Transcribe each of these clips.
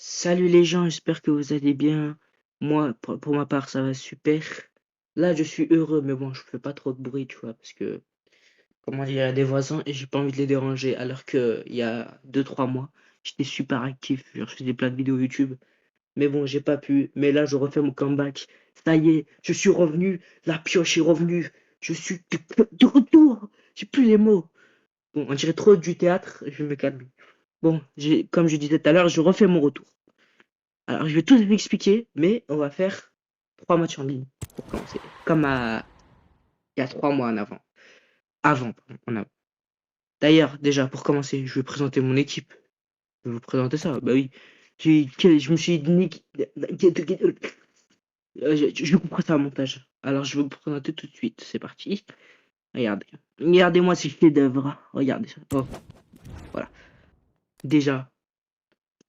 Salut les gens, j'espère que vous allez bien. Moi, pour ma part, ça va super. Là, je suis heureux, mais bon, je fais pas trop de bruit, tu vois, parce que, comment dire, il y a des voisins et j'ai pas envie de les déranger. Alors que il y a 2 3 mois, j'étais super actif, genre, je faisais plein de vidéos YouTube. Mais bon, j'ai pas pu. Mais là, je refais mon comeback. Ça y est, je suis revenu. La pioche est revenue. Je suis de retour. J'ai plus les mots. Bon, on dirait trop du théâtre. Je vais me calmer. Bon, comme je disais tout à l'heure, je refais mon retour. Alors, je vais tout vous expliquer, mais on va faire 3 matchs en ligne pour commencer. Comme il y a 3 mois en avant. Pardon, en avant. D'ailleurs, déjà, pour commencer, je vais présenter mon équipe. Je vais vous présenter ça. Bah oui. Je me suis niqué. Je couperai ça au montage. Alors, je vais vous présenter tout de suite. C'est parti. Regardez. Regardez-moi ces chefs-d'œuvre. Regardez ça. Oh, voilà. Déjà,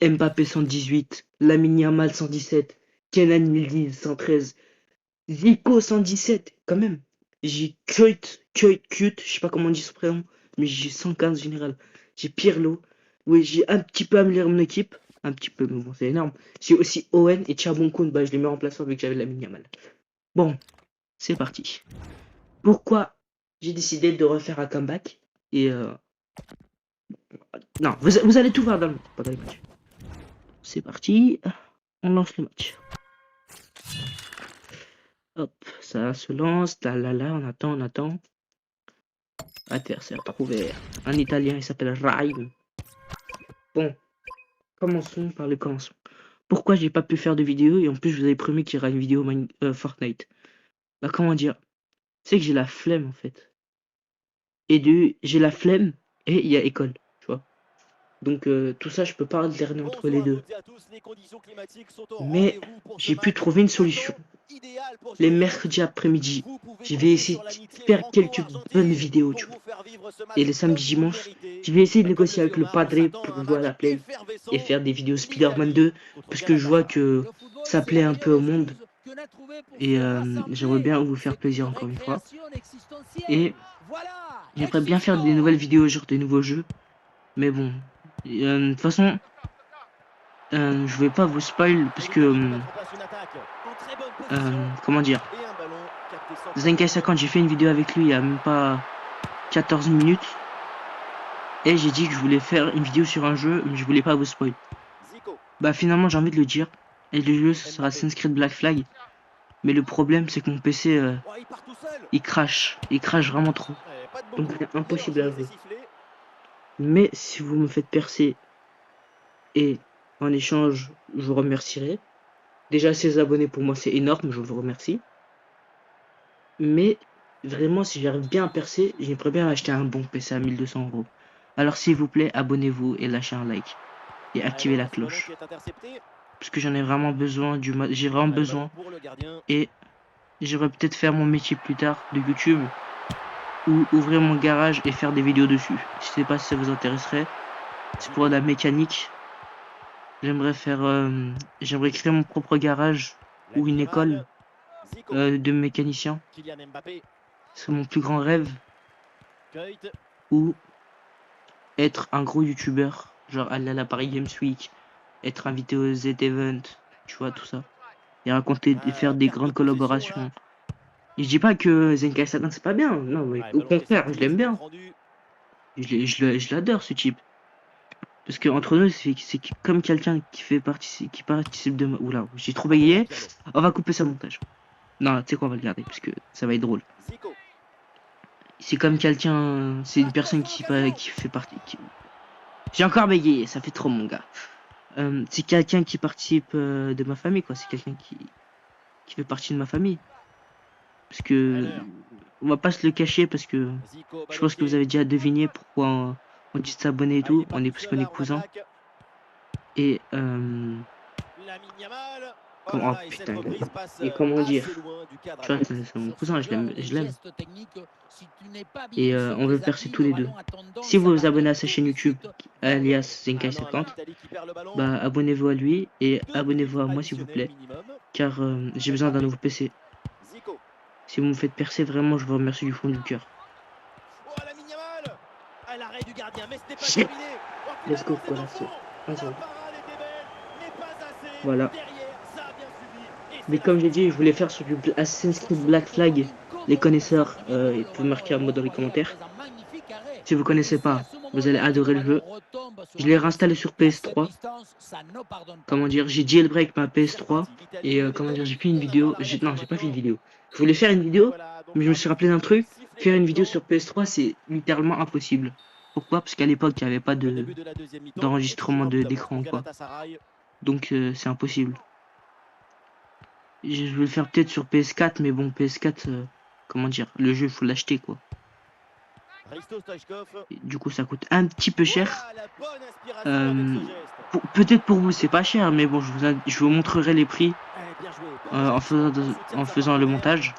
Mbappé 118, Lamine Yamal 117, Kenan Yildiz 113, Zico 117, quand même. J'ai Kuyt, je sais pas comment on dit son prénom, mais j'ai 115 général. J'ai Pirlo. Oui, j'ai un petit peu amélioré mon équipe. Un petit peu, mais bon, c'est énorme. J'ai aussi Owen et Tchabounkoun. Bah, je les mets en remplaçant vu que j'avais la mal. Bon, c'est parti. Pourquoi j'ai décidé de refaire un comeback? Et non, vous allez tout voir dans le match, pendant les matchs. C'est parti. On lance le match. Hop, ça se lance. Là, on attend. Adversaire trouvé. Un Italien, il s'appelle Raim. Bon, commençons par le commencement. Pourquoi j'ai pas pu faire de vidéo et en plus je vous avais promis qu'il y aura une vidéo Fortnite. Bah comment dire? C'est que j'ai la flemme en fait. J'ai la flemme et il y a école, tu vois. Donc tout ça je peux pas alterner entre les deux. Mais j'ai pu trouver une solution. Les mercredis après-midi, je vais essayer de faire quelques bonnes vidéos, tu vois. Et les samedis dimanches, je vais essayer de négocier avec le padre pour jouer à la play et faire des vidéos Spider-Man 2 parce que je vois que ça plaît un peu au monde et j'aimerais bien vous faire plaisir encore une fois. Et j'aimerais bien faire des nouvelles vidéos, genre des nouveaux jeux. Mais bon, de toute façon, je vais pas vous spoil parce que, comment dire, Zenkai 50, j'ai fait une vidéo avec lui il y a même pas 14 minutes. Et j'ai dit que je voulais faire une vidéo sur un jeu, mais je voulais pas vous spoil. Bah finalement j'ai envie de le dire. Et le jeu ce sera Assassin's Creed Black Flag. Mais le problème c'est que mon PC il crache. Il crache vraiment trop. Donc c'est impossible à jouer. Mais si vous me faites percer et en échange je vous remercierai. Déjà 16 abonnés pour moi c'est énorme, je vous remercie. Mais vraiment si j'arrive bien à percer, j'aimerais bien acheter un bon PC à 1200 €. Alors s'il vous plaît abonnez-vous et lâchez un like. Et activez la cloche. Parce que j'en ai vraiment besoin, j'ai vraiment besoin. Et j'aurais peut-être faire mon métier plus tard de YouTube ou ouvrir mon garage et faire des vidéos dessus. Je sais pas si ça vous intéresserait. C'est pour la mécanique. J'aimerais créer mon propre garage ou une école de mécanicien. C'est mon plus grand rêve. Ou être un gros youtubeur, genre aller à la Paris Games Week, être invité aux Z-Event, tu vois, tout ça. Et raconter, faire des grandes collaborations. Et je dis pas que Zenkai Satan c'est pas bien, non, mais au contraire, je l'aime bien. Je l'adore ce type. Parce que entre nous, c'est comme quelqu'un qui participe de ma. Oula, j'ai trop bégayé. On va couper ça au montage. Non, tu sais quoi, on va le garder, parce que ça va être drôle. C'est comme quelqu'un. C'est une personne qui fait partie. J'ai encore bégayé, ça fait trop mon gars. C'est quelqu'un qui participe de ma famille, quoi. C'est quelqu'un qui fait partie de ma famille. Parce que on va pas se le cacher parce que je pense que vous avez déjà deviné pourquoi on dit de s'abonner et tout. Parce qu'on est cousins. Et oh putain, et comment dire, tu vois, c'est mon cousin, je l'aime. Et on veut percer tous les deux. Si vous vous abonnez à sa chaîne YouTube, alias Zenkai50, bah abonnez-vous à lui et abonnez-vous à moi s'il vous plaît. Car j'ai besoin d'un nouveau PC. Si vous me faites percer, vraiment, je vous remercie du fond du cœur. Let's go, Colasso. 1-0. Voilà. Mais comme j'ai dit, je voulais faire sur du Assassin's Creed Black Flag. Les connaisseurs, ils peuvent marquer un mot dans les commentaires. Si vous connaissez pas, vous allez adorer le jeu. Je l'ai réinstallé sur PS3. Comment dire, j'ai jailbreak ma PS3 et comment dire, j'ai fait une vidéo. Non, j'ai pas fait une vidéo. Je voulais faire une vidéo, mais je me suis rappelé d'un truc. Faire une vidéo sur PS3, c'est littéralement impossible. Pourquoi? Parce qu'à l'époque, il n'y avait pas d'enregistrement d'écran, quoi. Donc c'est impossible. Je vais le faire peut-être sur PS4, mais bon, PS4, comment dire, le jeu, il faut l'acheter, quoi. Et du coup, ça coûte un petit peu cher. Peut-être pour vous, c'est pas cher, mais bon, je vous montrerai les prix en faisant le montage.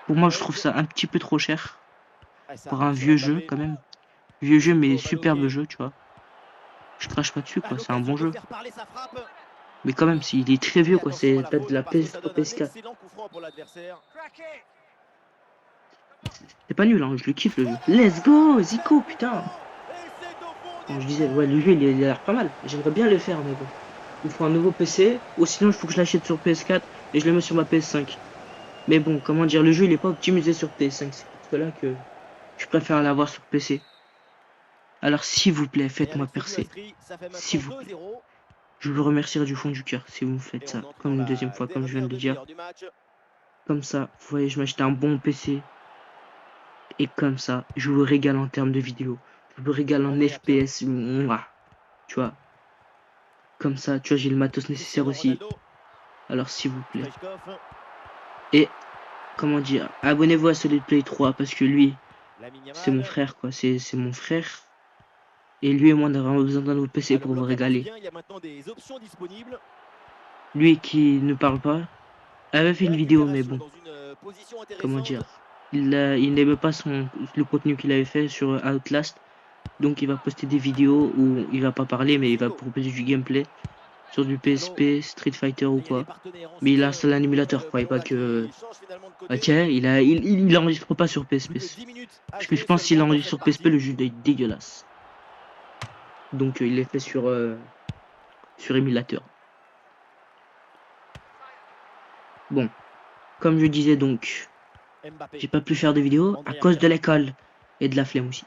Pour moi, je trouve ça un petit peu trop cher pour un vieux jeu, quand même. Vieux jeu, mais superbe jeu, tu vois. Je crache pas dessus, quoi. C'est un bon jeu. Mais quand même, il est très vieux, quoi. C'est date de la PS3, PS4. C'est pas nul, hein. Je le kiffe, le jeu. Let's go, Zico, putain. Bon, je disais, ouais, le jeu, il a l'air pas mal. J'aimerais bien le faire, mais bon. Il faut un nouveau PC, ou sinon, il faut que je l'achète sur PS4 et je le mets sur ma PS5. Mais bon, comment dire, le jeu, il est pas optimisé sur PS5. C'est pour cela que je préfère l'avoir sur PC. Alors, s'il vous plaît, faites-moi percer. S'il vous plaît. Je vous remercierai du fond du cœur si vous me faites ça. Comme une deuxième fois, comme je viens de le dire. Comme ça, vous voyez, je m'achète un bon PC. Et comme ça, je vous régale en termes de vidéos. Je vous régale en FPS. Tu vois. Comme ça, tu vois, j'ai le matos nécessaire aussi. Alors, s'il vous plaît. Et, comment dire, abonnez-vous à Solid Play 3 parce que lui, c'est mon frère, quoi. C'est mon frère. Et lui et moi, on a vraiment besoin d'un nouveau PC pour vous régaler. Lui qui ne parle pas, avait fait une vidéo, mais bon, comment dire, il n'aimait pas le contenu qu'il avait fait sur Outlast. Donc il va poster des vidéos où il va pas parler, mais il va proposer du gameplay sur du PSP, Street Fighter ou quoi. Mais il a installé un émulateur, croyez pas que... Ah tiens, il enregistre pas sur PSP. Parce que je pense qu'il enregistre sur PSP, le jeu est dégueulasse. Donc il est fait sur émulateur. Bon, comme je disais donc, j'ai pas pu faire de vidéo à cause de l'école et de la flemme aussi.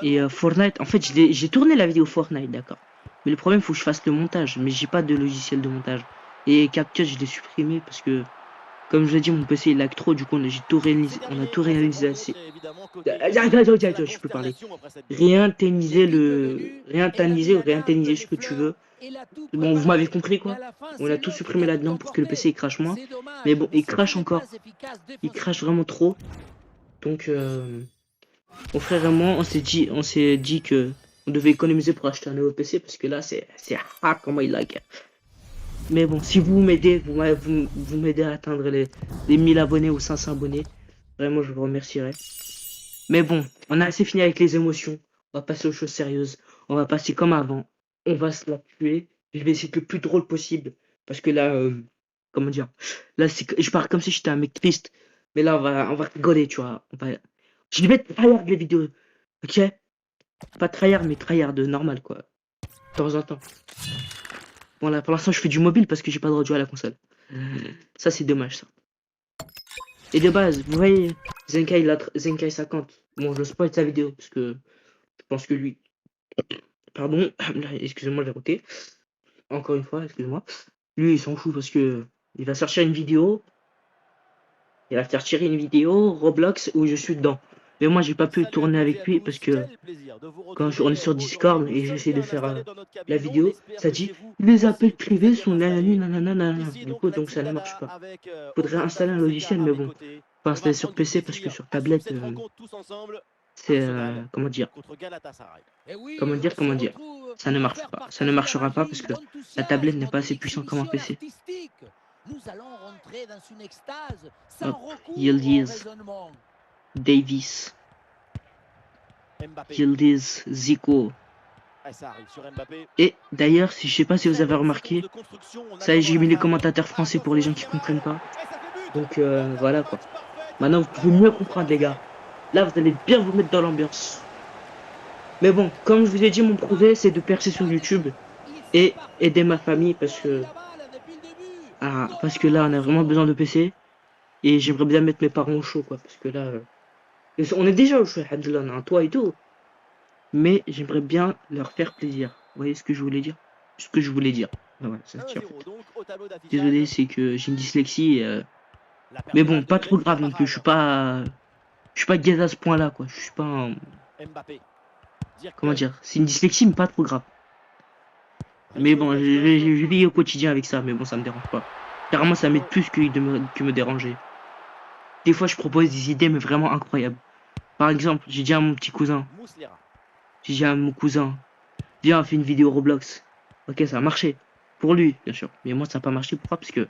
Et Fortnite, en fait, j'ai tourné la vidéo Fortnite, d'accord. Mais le problème, il faut que je fasse le montage. Mais j'ai pas de logiciel de montage. Et CapCut, je l'ai supprimé parce que, comme je l'ai dit, mon PC il lag trop. Du coup, on a tout réalisé. Je peux parler. Réinténiser ou réinténiser ce que tu veux. Bon, vous m'avez compris quoi. On a tout supprimé là-dedans pour que le PC il crache moins. Mais bon, il crache encore. Il crache vraiment trop. Donc, mon frère et moi, on s'est dit que on devait économiser pour acheter un nouveau PC parce que là, c'est comment il lag. Mais bon, si vous m'aidez, vous m'aidez à atteindre les 1000 abonnés ou 500 abonnés, vraiment, je vous remercierai. Mais bon, on a assez fini avec les émotions. On va passer aux choses sérieuses. On va passer comme avant. On va se la tuer. Je vais essayer de être le plus drôle possible. Parce que là, comment dire, là, je parle comme si j'étais un mec triste. Mais là, on va rigoler, tu vois. Je vais tryhard les vidéos. Ok? Pas tryhard, mais tryhard normal, quoi. De temps en temps. Bon, là, pour l'instant, je fais du mobile parce que j'ai pas le droit de jouer à la console. Ça, c'est dommage, ça. Et de base, vous voyez, Zenkai 50. Bon, je spoil sa vidéo parce que je pense que lui. Pardon, excusez-moi, j'ai roté. Encore une fois, excusez-moi. Lui, il s'en fout parce que il va sortir une vidéo. Il va faire tirer une vidéo Roblox où je suis dedans. Mais moi, j'ai pas pu tourner avec lui parce que quand on est sur Discord et j'essaie de faire la vidéo, ça dit les appels privés sont nanana. Du coup, donc ça ne marche pas. Faudrait installer un logiciel, mais bon, pas installer sur PC parce que sur tablette, c'est comment dire, ça ne marche pas. Ça ne marchera pas parce que la tablette n'est pas assez puissante comme un PC. Hop, Yildiz, Davis, Yildiz, Zico. Et d'ailleurs, je sais pas si vous avez remarqué, ça y est, j'ai mis les commentateurs français pour les gens qui comprennent pas. Donc voilà quoi. Maintenant, vous pouvez mieux comprendre les gars. Là, vous allez bien vous mettre dans l'ambiance. Mais bon, comme je vous ai dit, mon projet, c'est de percer sur YouTube. Et aider ma famille parce que là, on a vraiment besoin de PC. Et j'aimerais bien mettre mes parents au chaud, quoi. Parce que là, on est déjà au chaud, alhamdoulilah, on a un toit et tout. Mais j'aimerais bien leur faire plaisir. Vous voyez ce que je voulais dire? Ce que je voulais dire. Ah ouais, ça se tient, en fait. Désolé, c'est que j'ai une dyslexie. Mais bon, pas trop grave non plus. Je suis pas gaze à ce point-là, quoi. Je suis pas un... Comment dire? C'est une dyslexie, mais pas trop grave. Mais bon, je vis au quotidien avec ça, mais bon, ça me dérange pas. Carrément, ça m'aide plus que me déranger. Des fois, je propose des idées, mais vraiment incroyables. Par exemple, j'ai dit à mon petit cousin, j'ai dit à mon cousin, viens, on fait une vidéo Roblox. Ok, ça a marché. Pour lui, bien sûr. Mais moi, ça n'a pas marché. Pourquoi? Parce que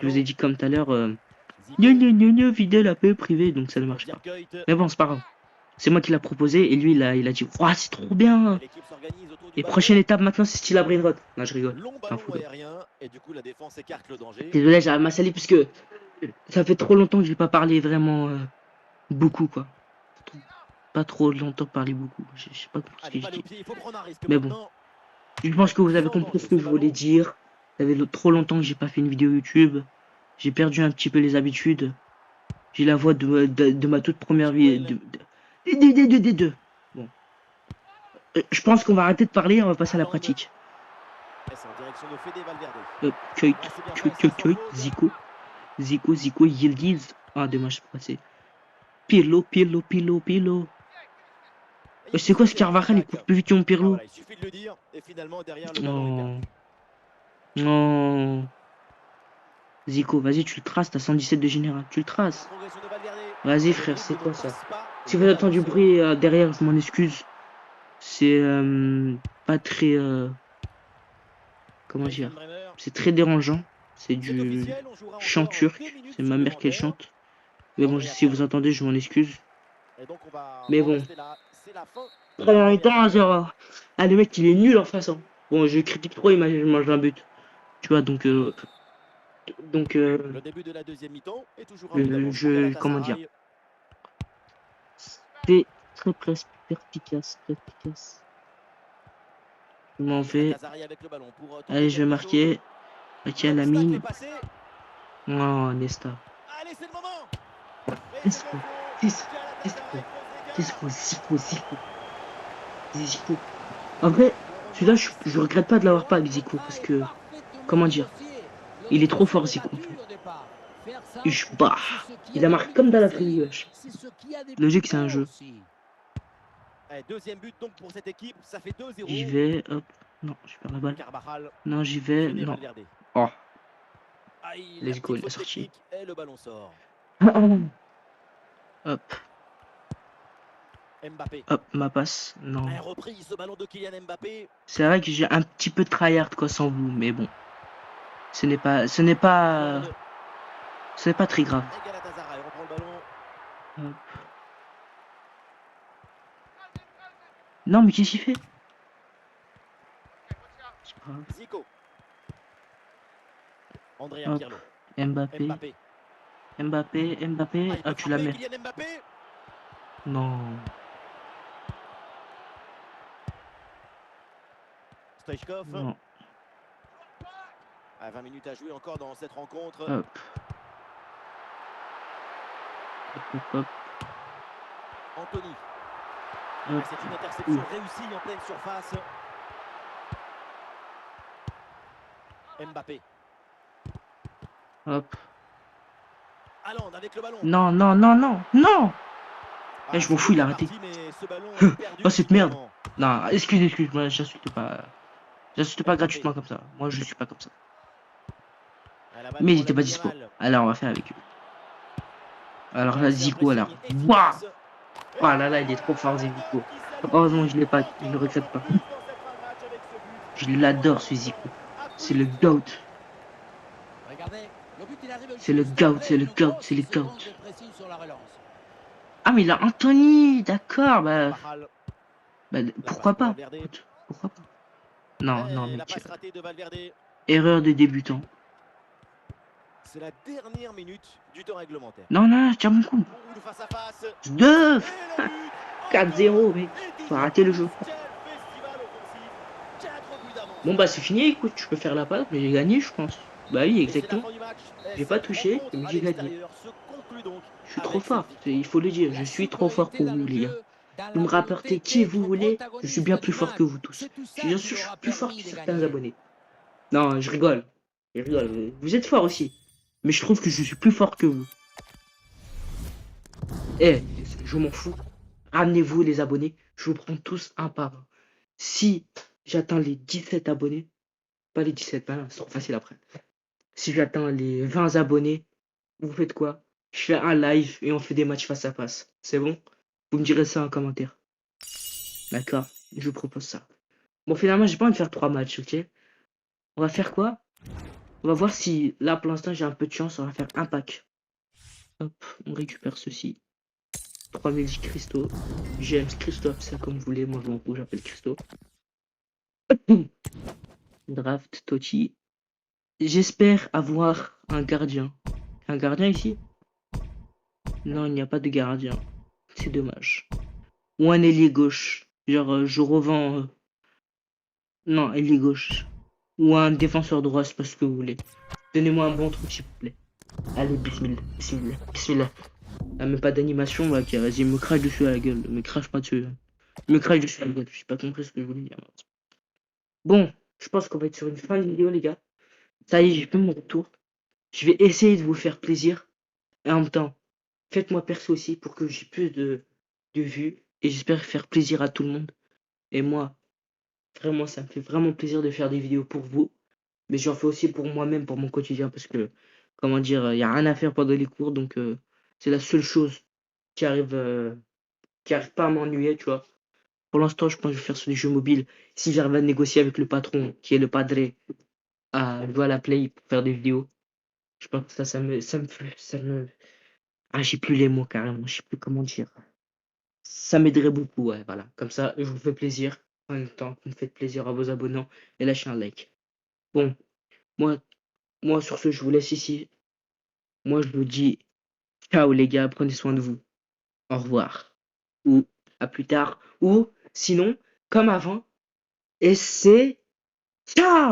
je vous ai dit comme tout à l'heure, vidéo la paix privée, donc ça ne marche pas. Mais bon, c'est pas grave. C'est moi qui l'a proposé et lui, il a dit, ouah, c'est trop bien. Et prochaine étape maintenant, c'est style à Brainrot. Non, je rigole. Désolé, j'ai ma salive parce que ça fait trop longtemps que j'ai pas parlé vraiment beaucoup, quoi. Pas trop longtemps parler beaucoup. Je sais pas ce que je dis. Mais bon. Je pense que vous avez compris ce que je voulais dire. Ça fait trop longtemps que j'ai pas fait une vidéo YouTube. J'ai perdu un petit peu les habitudes. J'ai la voix de ma toute première vidéo. Bon. Je pense qu'on va arrêter de parler et on va passer à la pratique. Zico. Zico, Yildiz. Ah, dommage, c'est pas passé. Pirlo. C'est quoi ce Carvajal? Il court plus vite que mon Pirlo. Non. Non. Zico, vas-y, tu le traces, t'as 117 de général, tu le traces. Vas-y, frère, c'est quoi ça? Si vous entendez du bruit derrière, je m'en excuse. C'est pas très. Comment dire? C'est très dérangeant. C'est du chant turc. C'est ma mère qui chante. Mais bon, si vous entendez, je m'en excuse. Mais bon. Première mi-temps, 1-0. Ah, le mec, il est nul en face. Hein. Bon, je critique trop, il mange un but. Tu vois, donc. Le début de la deuxième mi-temps est toujours comment dire? C'est très perspicace. Je m'en vais. Allez, je vais marquer. Ok, la mine. Oh, Nesta. Zico. En vrai, celui-là, je regrette pas de l'avoir pas avec Zico parce que, comment dire, il est trop fort Zico. Il a marqué comme dans la vraie vie. Logique, c'est un jeu. Deuxième but donc pour cette équipe, ça fait 2-0. J'y vais, hop. Non, je perds la balle. Non, j'y vais, non. Oh. Let's go, il est sorti. Le ballon sort. Hop. Mbappé. Hop, ma passe. Non. C'est vrai que j'ai un petit peu tryhard quoi sans vous, mais bon. Ce n'est pas très grave. Hop. Non, mais qu'est-ce qu'il fait? Zico. Hop. Mbappé. Ah, tu la mets. Non. Non. À 20 minutes à jouer encore dans cette rencontre. Hop. Anthony. C'est une interception réussie en pleine surface. Mbappé. Hop. Avec le ballon. Non. Eh, je m'en fous, il a arrêté. Oh, cette merde. Non, excuse-moi, j'insulte pas. J'insulte pas gratuitement comme ça. Moi, je suis pas comme ça. Mais il était pas dispo. Alors, on va faire avec eux. Alors là, Zico, alors. Waouh! Oh là là, il est trop fort, Zico. Heureusement, je l'ai pas. Je le regrette pas. Je l'adore, ce Zico. C'est le GOAT. C'est le GOAT. Ah, mais il a Anthony, d'accord. Bah, pourquoi pas? Pourquoi pas? Non, mec. Erreur de débutant. C'est la dernière minute du temps réglementaire. Non, tiens mon coup. 2 4-0, mec. Faut arrêter le jeu. Bon, bah, c'est fini, écoute, je peux faire la passe, mais j'ai gagné, je pense. Bah oui, Et c'est la exactement. fin du match. J'ai pas Cette touché, rencontre mais à j'ai gagné. l'extérieur se conclut donc Je suis trop avec cette fort, victoire. il faut le dire. Je La suis trop fort supériorité pour dans vous, le les gars. jeu, dans Vous la me volonté rapportez qui vous d'être voulez, je suis bien protagoniste plus du fort que match. vous tous. C'est tout Je suis ça bien qui sûr, je leur suis a plus fort permis que de certains gagner. abonnés. Non, je rigole. Je rigole. Vous êtes fort aussi. Mais je trouve que je suis plus fort que vous. Eh, je m'en fous. Ramenez-vous les abonnés. Je vous prends tous un par un. Si j'atteins les 17 abonnés, pas les 17, ben, c'est trop facile après. Si j'atteins les 20 abonnés, vous faites quoi? Je fais un live et on fait des matchs face à face. C'est bon? Vous me direz ça en commentaire. D'accord? Je vous propose ça. Bon, finalement, j'ai pas envie de faire 3 matchs, ok? On va faire quoi? On va voir si, là, pour l'instant, j'ai un peu de chance. On va faire un pack. Hop, on récupère ceci. 3000 cristaux. James, Christophe, c'est comme vous voulez. Moi, je m'en fous, j'appelle Christo. Draft, Totti. J'espère avoir un gardien. Un gardien ici? Non, il n'y a pas de gardien. C'est dommage. Ou un ailier gauche. Genre, je revends... Non, ailier gauche. Ou un défenseur droit, c'est pas ce que vous voulez. Donnez-moi un bon truc, s'il vous plaît. Allez, bismillah, bismillah, bismillah. Ah, même pas d'animation, ok, vas-y, me crache dessus à la gueule. Me crache pas dessus. Me crache dessus à la gueule. J'ai pas compris ce que je voulais dire. Bon, je pense qu'on va être sur une fin de vidéo, les gars. Ça y est, j'ai fait mon retour. Je vais essayer de vous faire plaisir. Et en même temps, faites-moi perso aussi pour que j'ai plus de vues. Et j'espère faire plaisir à tout le monde. Et moi, vraiment, ça me fait vraiment plaisir de faire des vidéos pour vous. Mais j'en fais aussi pour moi-même, pour mon quotidien. Parce que, comment dire, il n'y a rien à faire pendant les cours. Donc, c'est la seule chose qui arrive pas à m'ennuyer, tu vois. Pour l'instant, je pense que je vais faire sur des jeux mobiles. Si j'arrive à négocier avec le patron, qui est le padré, à jouer à la play pour faire des vidéos, je pense que ça me. Ah, j'ai plus les mots carrément, je sais plus comment dire. Ça m'aiderait beaucoup, ouais, voilà. Comme ça, je vous fais plaisir. En même temps, vous me faites plaisir à vos abonnés et lâchez un like. Bon, moi, moi sur ce, je vous laisse ici. Moi, je vous dis ciao les gars, prenez soin de vous. Au revoir. Ou à plus tard. Ou sinon, comme avant, et c'est ciao!